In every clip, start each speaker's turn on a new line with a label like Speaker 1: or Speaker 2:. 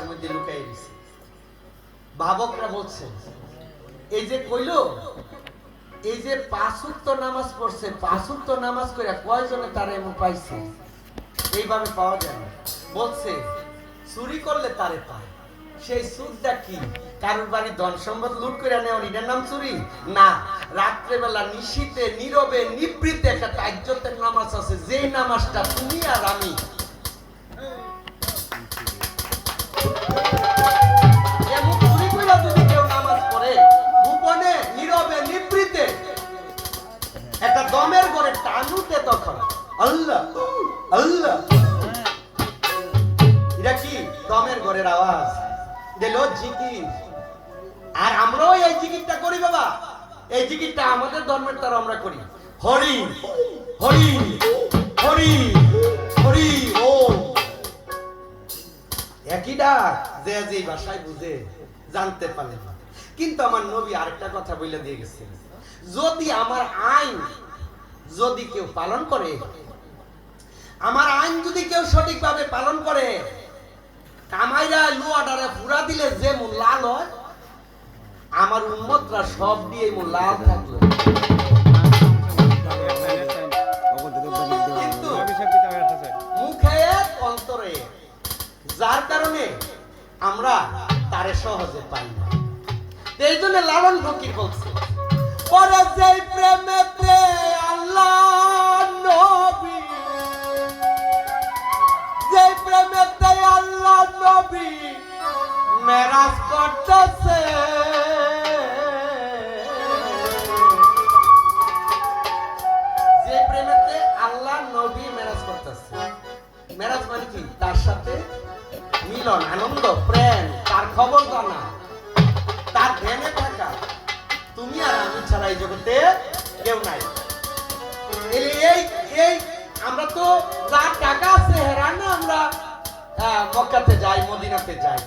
Speaker 1: এটার মধ্যে লুকাই দিছে। ভাবকরা বলছে এই যে কইল এই যে 5 ওয়াক্ত নামাজ পড়ছে, 5 ওয়াক্ত নামাজ করে কয়জনে তারা এমন পাইছে? এইভাবে পাওয়া যায় না। বলছে চুরি করলে তারে পায়। সেই সুদটা কি? কারোর বাড়ি ধন সম্পদ লুট করে নেওয়া, এটার নাম চুরি না। রাত্রেবেলা নিশীতে নীরবে নিবৃত্তে একটা তাজ্জুদের নামাজ আছে, যেই নামাজটা তুমি আর আমি এমন চুরি করে যদি কেউ নামাজ পড়ে গোপনে নীরবে নিবৃত্তে একটা দমের ঘরে টানুতে, তখন আল্লাহ আল্লাহ, এটা কি দমের ঘরের আওয়াজ দিল জিকির। আর আমরাও এই জিকিরটা করি বাবা, এই জিকিরটা আমাদের ধর্মের দ্বারা আমরা করি। হরি হরি হরি হরি ও, একই ডাক, যে যে ভাষায় বুঝে জানতে পারলেন। কিন্তু আমার নবী আরেকটা কথা বলে দিয়ে গেছে, যদি আমার আইন যদি কেউ পালন করে, আমার আইন যদি কেউ সঠিকভাবে পালন করে, কামাইরা লোয়াডারে পুরা দিলে যে মূল লাল হয়, আমার উম্মতরা সব দিয়ে মূল লাল থাকলো। কিন্তু মুখে অন্তরে, যার কারণে আমরা তারে সহজে পাই না। এই জন্য লালন ফকির বলছে, পরে যেই প্রেমেতে আল্লাহ নবী, যেই প্রেমেতে আল্লাহ নবী মেরাজ করতেছে, যে প্রেমেতে আল্লাহ নবী মেরাজ করতেছে। মেরাজ মানে কি? তার সাথে মিলন, আনন্দ, প্রেম, তার খবর জানা, তার ধ্যানে থাকা। তুমি আর আমি ছাড়া এই জগতে কেউ নাই। এই আমরা তো যার টাকা আছে হেরা না, আমরা মক্কাতে যাই, মদিনাতে যাই।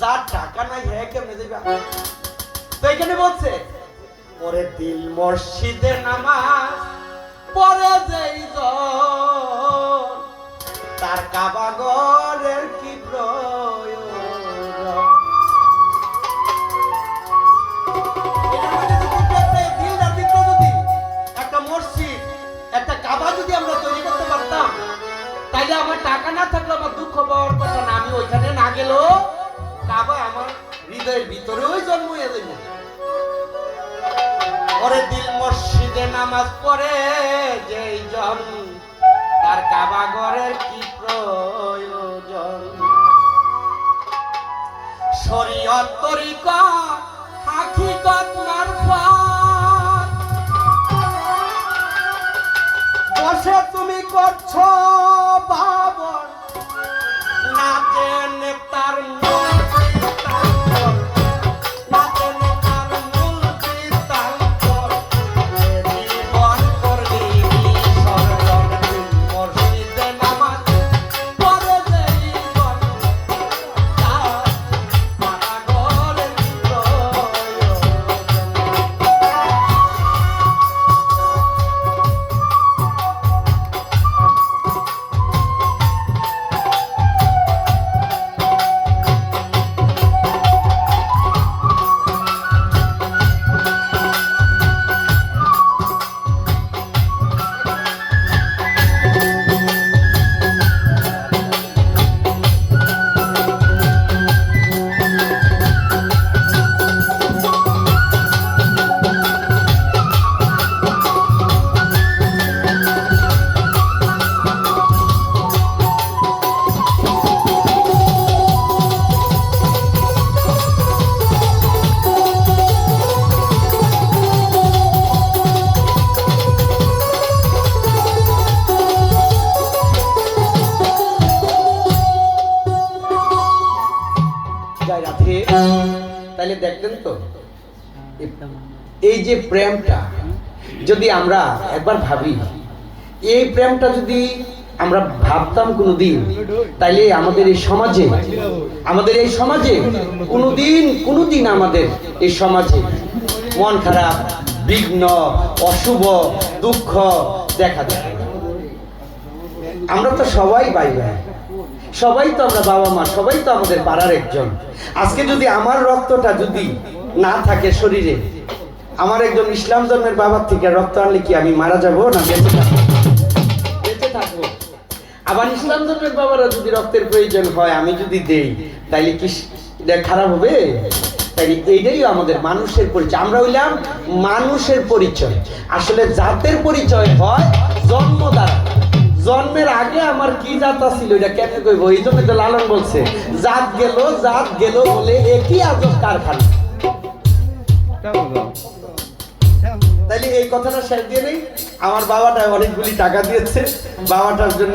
Speaker 1: যার টাকা নাই হ্যাঁ কেমনে যাবে? তো এখানে বলছে পরে দিল মসজিদে নামাজ পরে যেই জন, তার কাবা ঘরের কি প্রয়োজন। একটা মসজিদ, একটা কাবা যদি আমরা তৈরি করতে পারতাম, তাইলে আমার টাকা না থাকলে আমার দুঃখ পাওয়ার কথা না। আমি ওইখানে না গেলেও কাবা আমার হৃদয়ের ভিতরে ওই জন্ম হয়ে যাবে। ওরে দিল মসজিদে নামাজ পড়ে যেই জন, তার কাবা ঘরের কি প্রয়োজন। শরীয়ত তরিকা হাকিকত মারফত, বসে তুমি করছো ভাবন, না জেনে তার তাহলে দেখতেন তো এই যে প্রেমটা যদি আমরা একবার ভাবি, এই প্রেমটা যদি আমরা ভাবতাম কোনোদিন, তাইলে আমাদের এই সমাজে কোনোদিন আমাদের এই সমাজে মন খারাপ, বিঘ্ন, অশুভ, দুঃখ দেখা যায়। আমরা তো সবাই ভাই ভাই, সবাই তো আমরা বাবা মা, সবাই তো আমাদের পাড়ার একজন। আজকে যদি আমার রক্তটা যদি না থাকে শরীরে, আমার একজন ইসলাম ধর্মের বাবার থেকে রক্ত আনলে কি আমি মারা যাব না বেঁচে থাকবো? বেঁচে থাকবো। আবার ইসলাম ধর্মের বাবারা যদি রক্তের প্রয়োজন হয়, আমি যদি দেই, তাইলে কি এটা খারাপ হবে? তাই এইটাই আমাদের মানুষের পরিচয়। আমরা হইলাম মানুষের পরিচয়। আসলে জাতের পরিচয় হয় জন্ম দ্বারা। জন্মের আগে আমার কি জাত ছিল এটা কেমনে কইব? এই জন্য তো লালন বলছে জাত গেল বলে একই আজব কারখানা। তাইলে এই কথাটা শেষ দিয়ে নেই। আমার বাবাটা অনেকগুলি টাকা দিয়েছে, বাবাটার জন্য